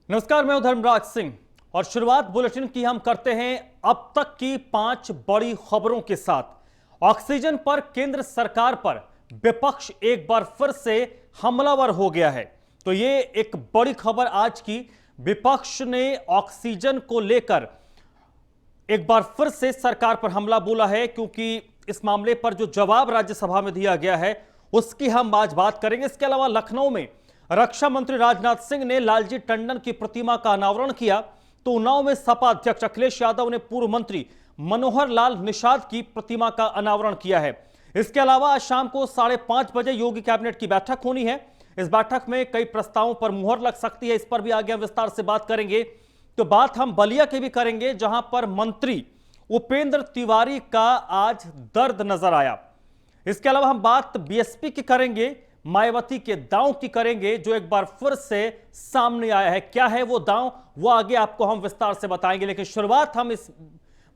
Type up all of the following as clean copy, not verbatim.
नमस्कार, मैं हूं धर्मराज सिंह और शुरुआत बुलेटिन की हम करते हैं अब तक की 5 बड़ी खबरों के साथ। ऑक्सीजन पर केंद्र सरकार पर विपक्ष एक बार फिर से हमलावर हो गया है। तो ये एक बड़ी खबर आज की। विपक्ष ने ऑक्सीजन को लेकर एक बार फिर से सरकार पर हमला बोला है, क्योंकि इस मामले पर जो जवाब राज्यसभा में दिया गया है उसकी हम आज बात करेंगे। इसके अलावा लखनऊ में रक्षा मंत्री राजनाथ सिंह ने लालजी टंडन की प्रतिमा का अनावरण किया, तो उन्नाव में सपा अध्यक्ष अखिलेश यादव ने पूर्व मंत्री मनोहर लाल निषाद की प्रतिमा का अनावरण किया है। इसके अलावा आज शाम को 5:30 बजे योगी कैबिनेट की बैठक होनी है। इस बैठक में कई प्रस्तावों पर मुहर लग सकती है, इस पर भी आगे हम विस्तार से बात करेंगे। तो बात हम बलिया की भी करेंगे, जहां पर मंत्री उपेंद्र तिवारी का आज दर्द नजर आया। इसके अलावा हम बात बीएसपी की करेंगे, मायावती के दांव की करेंगे, जो एक बार फिर से सामने आया है। क्या है वो दांव, वो आगे आपको हम विस्तार से बताएंगे। लेकिन शुरुआत हम इस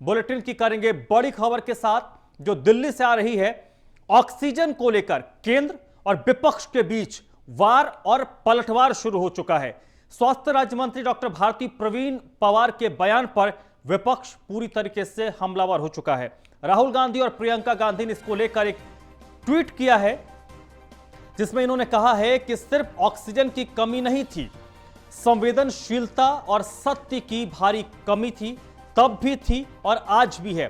बुलेटिन की करेंगे बड़ी खबर के साथ, जो दिल्ली से आ रही है। ऑक्सीजन को लेकर केंद्र और विपक्ष के बीच वार और पलटवार शुरू हो चुका है। स्वास्थ्य राज्य मंत्री डॉक्टर भारती प्रवीण पवार के बयान पर विपक्ष पूरी तरीके से हमलावर हो चुका है। राहुल गांधी और प्रियंका गांधी ने इसको लेकर एक ट्वीट किया है, जिसमें इन्होंने कहा है कि सिर्फ ऑक्सीजन की कमी नहीं थी, संवेदनशीलता और सत्य की भारी कमी थी, तब भी थी और आज भी है।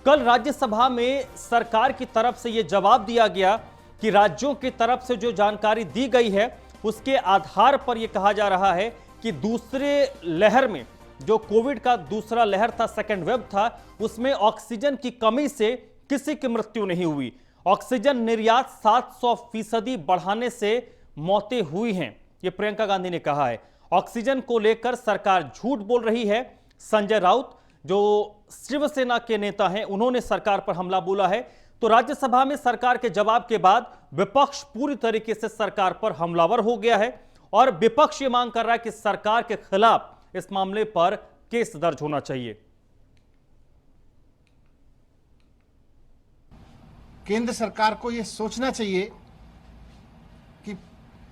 कल राज्यसभा में सरकार की तरफ से यह जवाब दिया गया कि राज्यों की तरफ से जो जानकारी दी गई है उसके आधार पर यह कहा जा रहा है कि दूसरे लहर में, जो कोविड का दूसरा लहर था, सेकेंड वेव था, उसमें ऑक्सीजन की कमी से किसी की मृत्यु नहीं हुई। ऑक्सीजन निर्यात 700% बढ़ाने से मौतें हुई हैं, यह प्रियंका गांधी ने कहा है। ऑक्सीजन को लेकर सरकार झूठ बोल रही है। संजय राउत, जो शिवसेना के नेता हैं, उन्होंने सरकार पर हमला बोला है। तो राज्यसभा में सरकार के जवाब के बाद विपक्ष पूरी तरीके से सरकार पर हमलावर हो गया है और विपक्ष ये मांग कर रहा है कि सरकार के खिलाफ इस मामले पर केस दर्ज होना चाहिए। केंद्र सरकार को यह सोचना चाहिए कि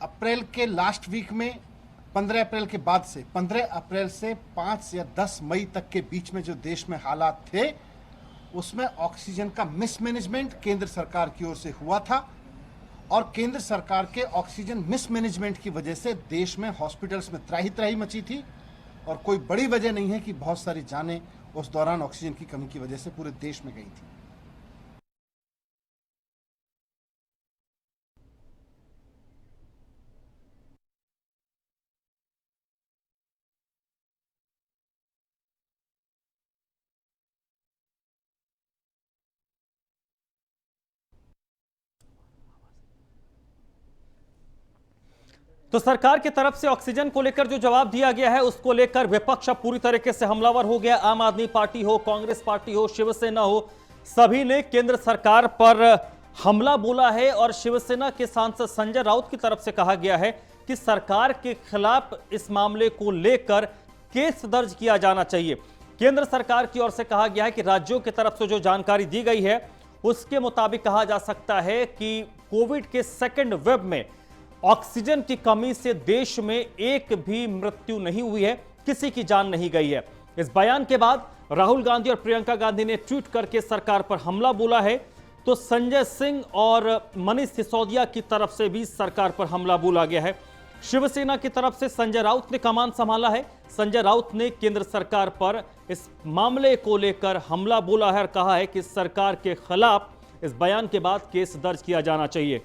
अप्रैल के लास्ट वीक में 15 अप्रैल के बाद से 15 अप्रैल से 5 या 10 मई तक के बीच में जो देश में हालात थे, उसमें ऑक्सीजन का मिसमैनेजमेंट केंद्र सरकार की ओर से हुआ था और केंद्र सरकार के ऑक्सीजन मिसमैनेजमेंट की वजह से देश में हॉस्पिटल्स में त्राही त्राही मची थी और कोई बड़ी वजह नहीं है कि बहुत सारी जानें उस दौरान ऑक्सीजन की कमी की वजह से पूरे देश में गई थी। तो सरकार की तरफ से ऑक्सीजन को लेकर जो जवाब दिया गया है उसको लेकर विपक्ष अब पूरी तरीके से हमलावर हो गया। आम आदमी पार्टी हो, कांग्रेस पार्टी हो, शिवसेना हो, सभी ने केंद्र सरकार पर हमला बोला है और शिवसेना के सांसद संजय राउत की तरफ से कहा गया है कि सरकार के खिलाफ इस मामले को लेकर केस दर्ज किया जाना चाहिए। केंद्र सरकार की ओर से कहा गया है कि राज्यों की तरफ से जो जानकारी दी गई है उसके मुताबिक कहा जा सकता है कि कोविड के सेकेंड वेव में ऑक्सीजन की कमी से देश में एक भी मृत्यु नहीं हुई है, किसी की जान नहीं गई है। इस बयान के बाद राहुल गांधी और प्रियंका गांधी ने ट्वीट करके सरकार पर हमला बोला है। तो संजय सिंह और मनीष सिसोदिया की तरफ से भी सरकार पर हमला बोला गया है। शिवसेना की तरफ से संजय राउत ने कमान संभाला है। संजय राउत ने केंद्र सरकार पर इस मामले को लेकर हमला बोला है और कहा है कि सरकार के खिलाफ इस बयान के बाद केस दर्ज किया जाना चाहिए।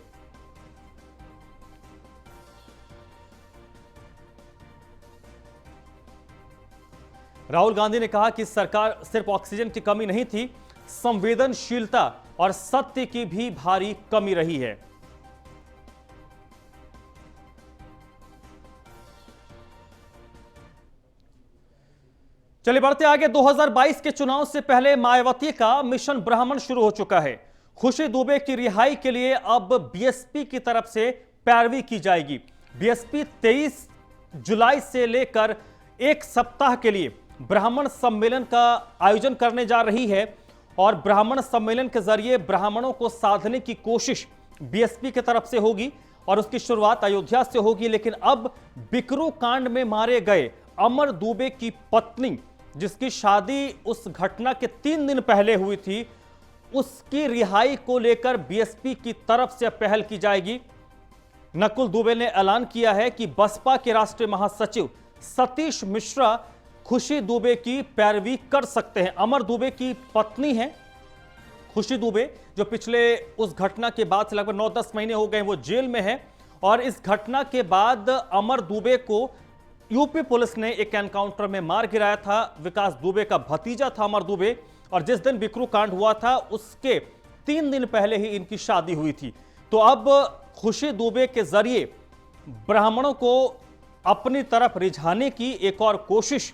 राहुल गांधी ने कहा कि सरकार सिर्फ ऑक्सीजन की कमी नहीं थी, संवेदनशीलता और सत्य की भी भारी कमी रही है। चलिए बढ़ते आगे। 2022 के चुनाव से पहले मायावती का मिशन ब्राह्मण शुरू हो चुका है। खुशी दुबे की रिहाई के लिए अब बीएसपी की तरफ से पैरवी की जाएगी। बीएसपी 23 जुलाई से लेकर एक सप्ताह के लिए ब्राह्मण सम्मेलन का आयोजन करने जा रही है और ब्राह्मण सम्मेलन के जरिए ब्राह्मणों को साधने की कोशिश बीएसपी की तरफ से होगी और उसकी शुरुआत अयोध्या से होगी। लेकिन अब बिकरू कांड में मारे गए अमर दुबे की पत्नी, जिसकी शादी उस घटना के 3 दिन पहले हुई थी, उसकी रिहाई को लेकर बीएसपी की तरफ से पहल की जाएगी। नकुल दुबे ने ऐलान किया है कि बसपा के राष्ट्रीय महासचिव सतीश मिश्रा खुशी दुबे की पैरवी कर सकते हैं। अमर दुबे की पत्नी है खुशी दुबे, जो पिछले उस घटना के बाद से लगभग 9-10 महीने हो गए वो जेल में है। और इस घटना के बाद अमर दुबे को यूपी पुलिस ने एक एनकाउंटर में मार गिराया था। विकास दुबे का भतीजा था अमर दुबे, और जिस दिन बिकरू कांड हुआ था उसके 3 दिन पहले ही इनकी शादी हुई थी। तो अब खुशी दुबे के जरिए ब्राह्मणों को अपनी तरफ रिझाने की एक और कोशिश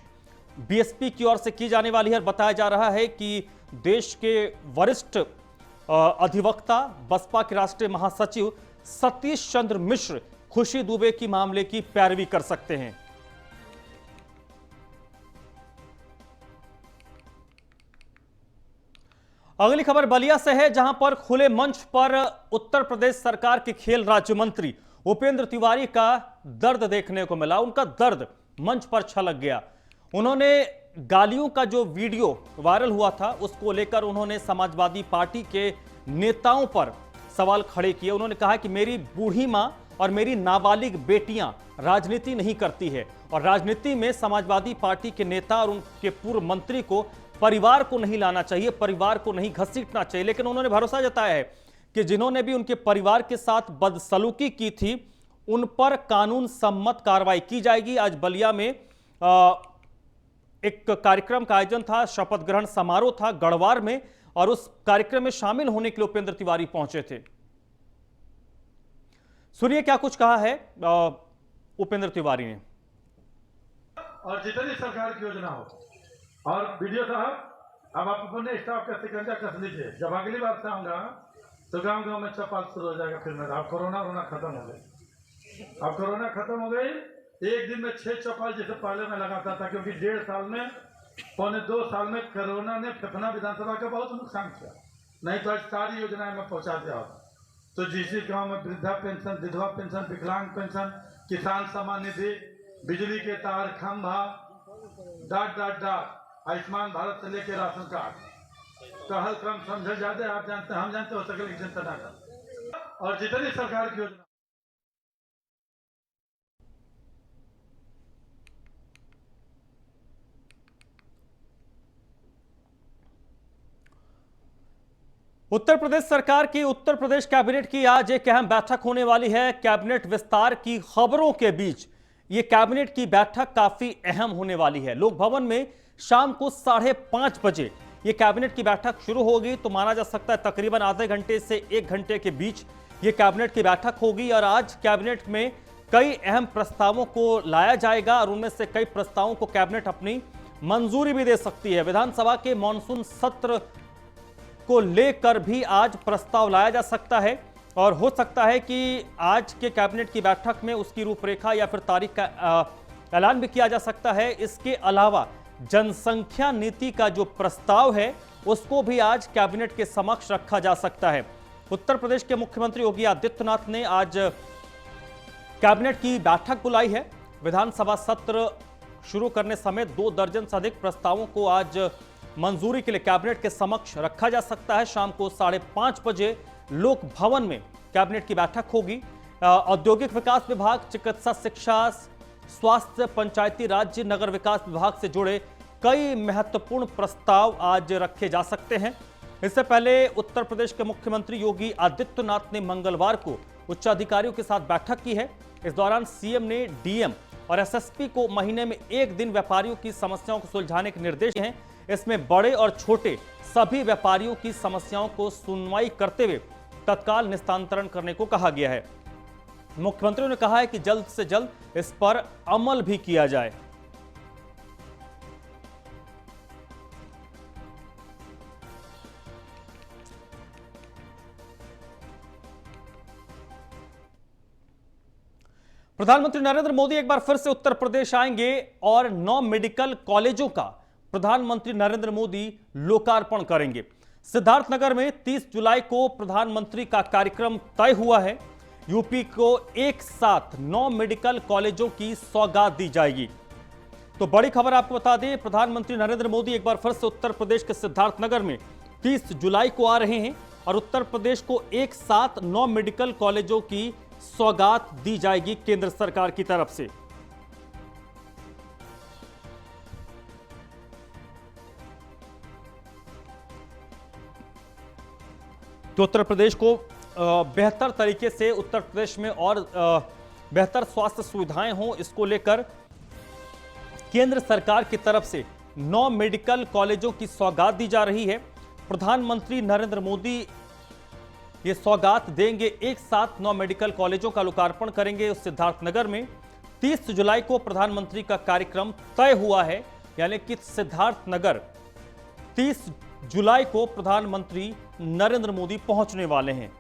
बीएसपी की ओर से की जाने वाली है। बताया जा रहा है कि देश के वरिष्ठ अधिवक्ता, बसपा के राष्ट्रीय महासचिव सतीश चंद्र मिश्र खुशी दुबे की मामले की पैरवी कर सकते हैं। अगली खबर बलिया से है, जहां पर खुले मंच पर उत्तर प्रदेश सरकार के खेल राज्य मंत्री उपेंद्र तिवारी का दर्द देखने को मिला। उनका दर्द मंच पर छलक गया। उन्होंने गालियों का जो वीडियो वायरल हुआ था उसको लेकर उन्होंने समाजवादी पार्टी के नेताओं पर सवाल खड़े किए। उन्होंने कहा कि मेरी बूढ़ी मां और मेरी नाबालिग बेटियां राजनीति नहीं करती है, और राजनीति में समाजवादी पार्टी के नेता और उनके पूर्व मंत्री को परिवार को नहीं लाना चाहिए, परिवार को नहीं घसीटना चाहिए। लेकिन उन्होंने भरोसा जताया है कि जिन्होंने भी उनके परिवार के साथ बदसलूकी की थी उन पर कानून सम्मत कार्रवाई की जाएगी। आज बलिया में एक कार्यक्रम का आयोजन था, शपथ ग्रहण समारोह था गढ़वार में, और उस कार्यक्रम में शामिल होने के लिए उपेंद्र तिवारी पहुंचे थे। सुनिए क्या कुछ कहा है उपेंद्र तिवारी ने। और जितनी सरकार की योजना हो, और वीडियो साहब अब आप अपने स्टाफ का शिकंजा कस लीजिए। जब अगली बार से आऊंगा तो गांव गांव में चपाल शुरू हो जाएगा। फिर मेरा अब कोरोना खत्म हो गई, अब कोरोना खत्म हो गई। एक दिन में 6 चपाल जैसे पहले मैं लगाता था, क्योंकि 1.5 साल में, 1.25-2 साल में कोरोना ने फेफना विधानसभा का बहुत नुकसान किया। नहीं तो आज सारी योजनाएं मैं पहुंचा दिया होता। तो जिस गांव में वृद्धा पेंशन, विधवा पेंशन, विकलांग पेंशन, किसान सम्मान निधि, बिजली के तार, खंभा, डाट आयुष्मान भारत से लेके राशन कार्ड, पहल क्रम समझे ज्यादा आप जानते हैं, हम जानते हो सकल चिंता ना कर। और जितनी सरकार की योजना। उत्तर प्रदेश सरकार की उत्तर प्रदेश कैबिनेट की आज एक अहम बैठक होने वाली है। कैबिनेट विस्तार की खबरों के बीच यह कैबिनेट की बैठक काफी अहम होने वाली है। लोक भवन में शाम को 5:30 बजे यह कैबिनेट की बैठक शुरू होगी। तो माना जा सकता है तकरीबन आधे घंटे से 1 घंटे के बीच यह कैबिनेट की बैठक होगी। और आज कैबिनेट में कई अहम प्रस्तावों को लाया जाएगा, और उनमें से कई प्रस्तावों को कैबिनेट अपनी मंजूरी भी दे सकती है। विधानसभा के मानसून सत्र को लेकर भी आज प्रस्ताव लाया जा सकता है, और हो सकता है कि आज के कैबिनेट की बैठक में उसकी रूपरेखा या फिर तारीख का ऐलान भी किया जा सकता है। इसके अलावा जनसंख्या नीति का जो प्रस्ताव है उसको भी आज कैबिनेट के समक्ष रखा जा सकता है। उत्तर प्रदेश के मुख्यमंत्री योगी आदित्यनाथ ने आज कैबिनेट की बैठक बुलाई है। विधानसभा सत्र शुरू करने समेत 2 दर्जन से अधिक प्रस्तावों को आज मंजूरी के लिए कैबिनेट के समक्ष रखा जा सकता है। शाम को 5:30 बजे लोक भवन में कैबिनेट की बैठक होगी। औद्योगिक विकास विभाग, चिकित्सा शिक्षा, स्वास्थ्य, पंचायती राज, नगर विकास विभाग से जुड़े कई महत्वपूर्ण प्रस्ताव आज रखे जा सकते हैं। इससे पहले उत्तर प्रदेश के मुख्यमंत्री योगी आदित्यनाथ ने मंगलवार को उच्चाधिकारियों के साथ बैठक की है। इस दौरान सीएम ने डीएम और एसएसपी को महीने में 1 दिन व्यापारियों की समस्याओं को सुलझाने के निर्देश दिए हैं। इसमें बड़े और छोटे सभी व्यापारियों की समस्याओं को सुनवाई करते हुए तत्काल निस्तांतरण करने को कहा गया है। मुख्यमंत्री ने कहा है कि जल्द से जल्द इस पर अमल भी किया जाए। प्रधानमंत्री नरेंद्र मोदी एक बार फिर से उत्तर प्रदेश आएंगे और 9 मेडिकल कॉलेजों का प्रधानमंत्री नरेंद्र मोदी लोकार्पण करेंगे। सिद्धार्थनगर में 30 जुलाई को प्रधानमंत्री का कार्यक्रम तय हुआ है। यूपी को एक साथ 9 मेडिकल कॉलेजों की सौगात दी जाएगी। तो बड़ी खबर आपको बता दें, प्रधानमंत्री नरेंद्र मोदी एक बार फिर से उत्तर प्रदेश के सिद्धार्थनगर में 30 जुलाई को आ रहे हैं और उत्तर प्रदेश को एक साथ 9 मेडिकल कॉलेजों की सौगात दी जाएगी केंद्र सरकार की तरफ से। तो उत्तर प्रदेश को बेहतर तरीके से उत्तर प्रदेश में और बेहतर स्वास्थ्य सुविधाएं हों, इसको लेकर केंद्र सरकार की तरफ से 9 मेडिकल कॉलेजों की सौगात दी जा रही है। प्रधानमंत्री नरेंद्र मोदी ये सौगात देंगे, एक साथ 9 मेडिकल कॉलेजों का लोकार्पण करेंगे उस सिद्धार्थनगर में। 30 जुलाई को प्रधानमंत्री का कार्यक्रम तय हुआ है, यानी कि सिद्धार्थनगर 30 जुलाई को प्रधानमंत्री नरेंद्र मोदी पहुंचने वाले हैं।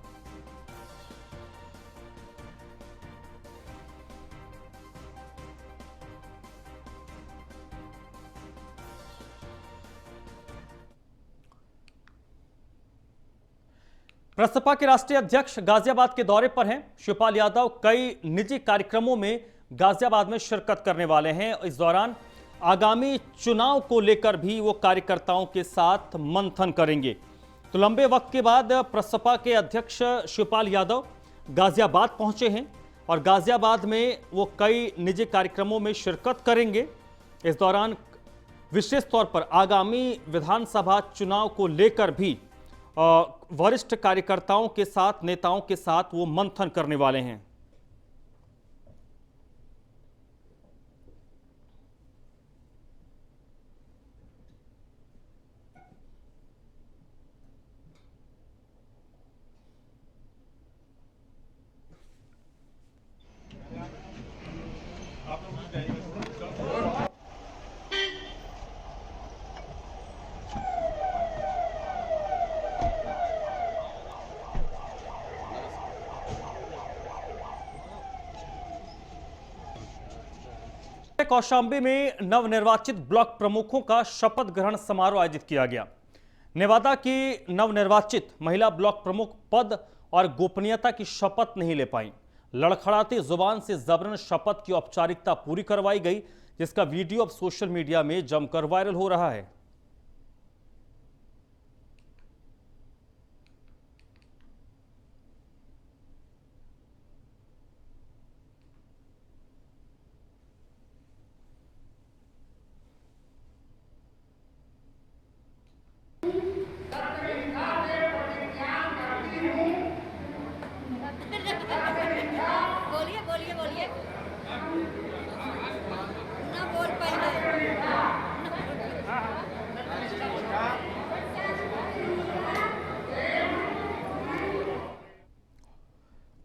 प्रसपा के राष्ट्रीय अध्यक्ष गाजियाबाद के दौरे पर हैं। शिवपाल यादव कई निजी कार्यक्रमों में गाजियाबाद में शिरकत करने वाले हैं। इस दौरान आगामी चुनाव को लेकर भी वो कार्यकर्ताओं के साथ मंथन करेंगे। तो लंबे वक्त के बाद प्रसपा के अध्यक्ष शिवपाल यादव गाजियाबाद पहुंचे हैं और गाजियाबाद में वो कई निजी कार्यक्रमों में शिरकत करेंगे। इस दौरान विशेष तौर पर आगामी विधानसभा चुनाव को लेकर भी वरिष्ठ कार्यकर्ताओं के साथ, नेताओं के साथ वो मंथन करने वाले हैं। कौशांबी में नवनिर्वाचित ब्लॉक प्रमुखों का शपथ ग्रहण समारोह आयोजित किया गया। नेवादा की नवनिर्वाचित महिला ब्लॉक प्रमुख पद और गोपनीयता की शपथ नहीं ले पाई। लड़खड़ाती जुबान से जबरन शपथ की औपचारिकता पूरी करवाई गई, जिसका वीडियो अब सोशल मीडिया में जमकर वायरल हो रहा है।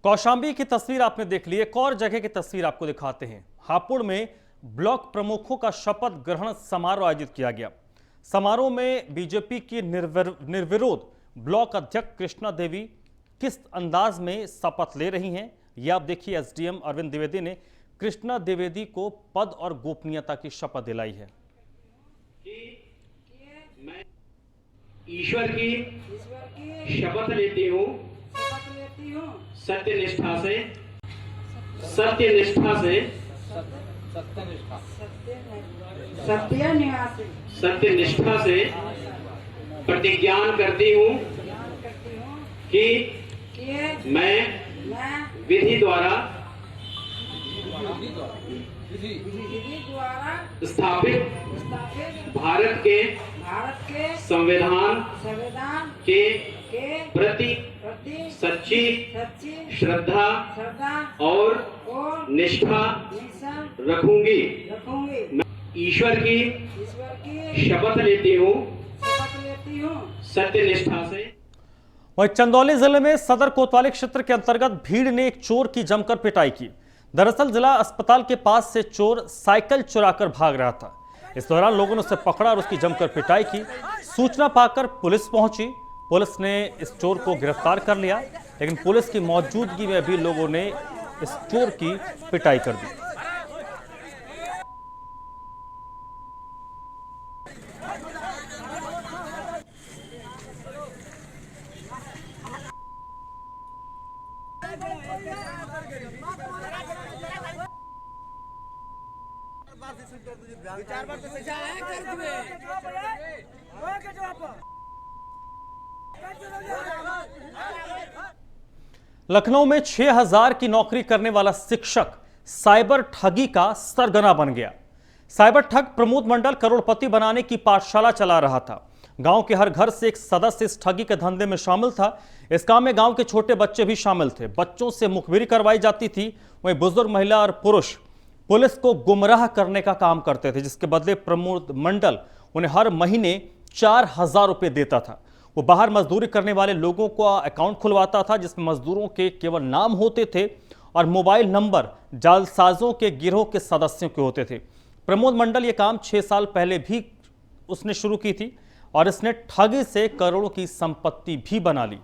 कौशांबी की तस्वीर आपने देख ली। एक और जगह की तस्वीर आपको दिखाते हैं। हापुड़ में ब्लॉक प्रमुखों का शपथ ग्रहण समारोह आयोजित किया गया। समारोह में बीजेपी की निर्विरोध ब्लॉक अध्यक्ष कृष्णा देवी किस अंदाज में शपथ ले रही हैं, यह आप देखिए। एसडीएम अरविंद द्विवेदी ने कृष्णा द्विवेदी को पद और गोपनीयता की शपथ दिलाई है। मैं ईश्वर की शपथ लेती हूँ सत्यनिष्ठा से प्रतिज्ञान करती हूँ कि मैं विधि द्वारा स्थापित भारत के संविधान के प्रति सच्ची श्रद्धा और निष्ठा रखूंगी। मैं ईश्वर की शपथ लेती हूँ सत्यनिष्ठा से। वहीं चंदौली जिले में सदर कोतवाली क्षेत्र के अंतर्गत भीड़ ने एक चोर की जमकर पिटाई की। दरअसल जिला अस्पताल के पास से चोर साइकिल चुराकर भाग रहा था। इस दौरान लोगों ने उसे पकड़ा और उसकी जमकर पिटाई की। सूचना पाकर पुलिस पहुंची। पुलिस ने इस चोर को गिरफ्तार कर लिया, लेकिन पुलिस की मौजूदगी में भी लोगों ने इस चोर की पिटाई कर दी। लखनऊ में 6,000 की नौकरी करने वाला शिक्षक साइबर ठगी का सरगना बन गया। साइबर ठग प्रमोद मंडल करोड़पति बनाने की पाठशाला चला रहा था। गांव के हर घर से एक सदस्य इस ठगी के धंधे में शामिल था। इस काम में गांव के छोटे बच्चे भी शामिल थे। बच्चों से मुखबिरी करवाई जाती थी। वहीं बुजुर्ग, महिला और पुरुष पुलिस को गुमराह करने का काम करते थे, जिसके बदले प्रमोद मंडल उन्हें हर महीने 4,000 रुपये देता था। वो बाहर मजदूरी करने वाले लोगों को अकाउंट खुलवाता था, जिसमें मजदूरों के केवल नाम होते थे और मोबाइल नंबर जालसाजों के गिरोह के सदस्यों के होते थे। प्रमोद मंडल ये काम 6 साल पहले भी उसने शुरू की थी और इसने ठगी से करोड़ों की संपत्ति भी बना ली।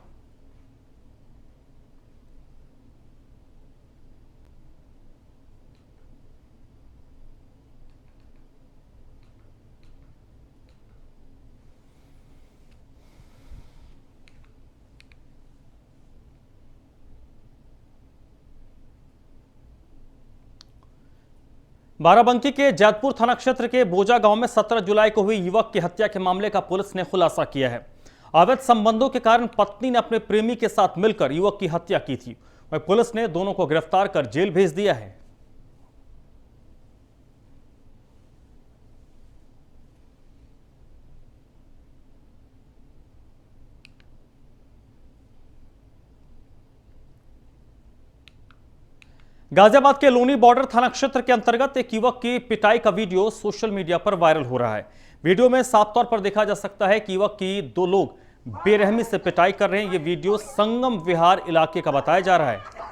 बाराबंकी के जैतपुर थाना क्षेत्र के बोजा गांव में 17 जुलाई को हुई युवक की हत्या के मामले का पुलिस ने खुलासा किया है। अवैध संबंधों के कारण पत्नी ने अपने प्रेमी के साथ मिलकर युवक की हत्या की थी। वहीं पुलिस ने दोनों को गिरफ्तार कर जेल भेज दिया है। गाजियाबाद के लोनी बॉर्डर थाना क्षेत्र के अंतर्गत एक युवक की पिटाई का वीडियो सोशल मीडिया पर वायरल हो रहा है। वीडियो में साफ तौर पर देखा जा सकता है कि युवक की 2 लोग बेरहमी से पिटाई कर रहे हैं। ये वीडियो संगम विहार इलाके का बताया जा रहा है।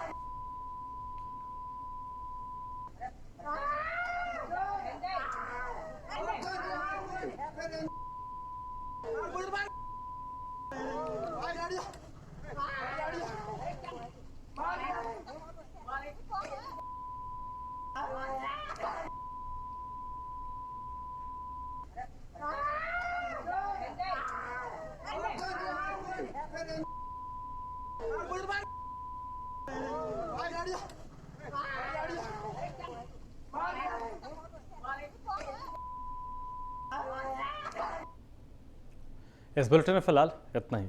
इस बुलेटिन में फिलहाल इतना ही।